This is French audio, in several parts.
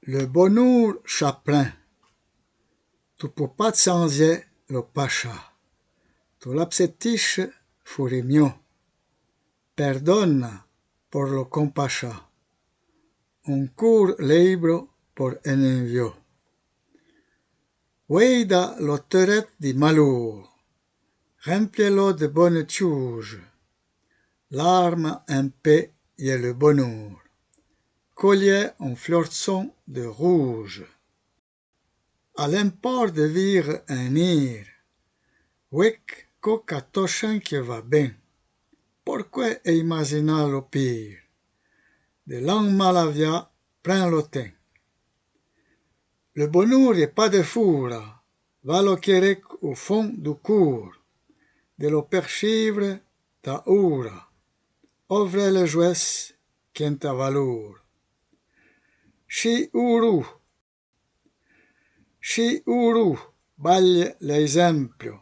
Le bonur Chaplin, tu pupazanzie lo pascia, tu l'apsetisce furimio, perdona por lo compascia, un cur libro por envio. Weida lo teret di malur, remplielo de bonne chose, l'arme en paix et le bonheur, collier en flirson de rouge. À l'import de vivre un ir, wek coca toshan que va bien, pourquoi imaginer le pire? De langue malavia, prends le temps. Le bonheur n'est pas de fourra, va lo querer au fond du cour, de lo percivre ta ura, ouvre le joues qu'en ta valor. Chi uru, balle l'esempio,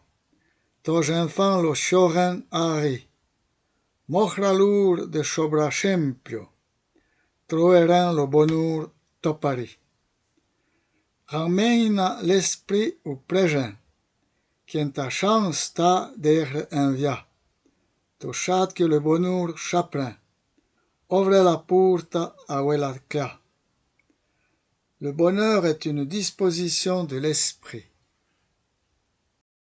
tos enfants lo choran ari, mostra lur de sobrasempio, troeran lo bonheur topari. Ramène l'esprit au présent, qu'en ta chance t'a d'être envia, tu chat que le bonheur Chaplin, ouvre la porta a la clé. Le bonheur est une disposition de l'esprit.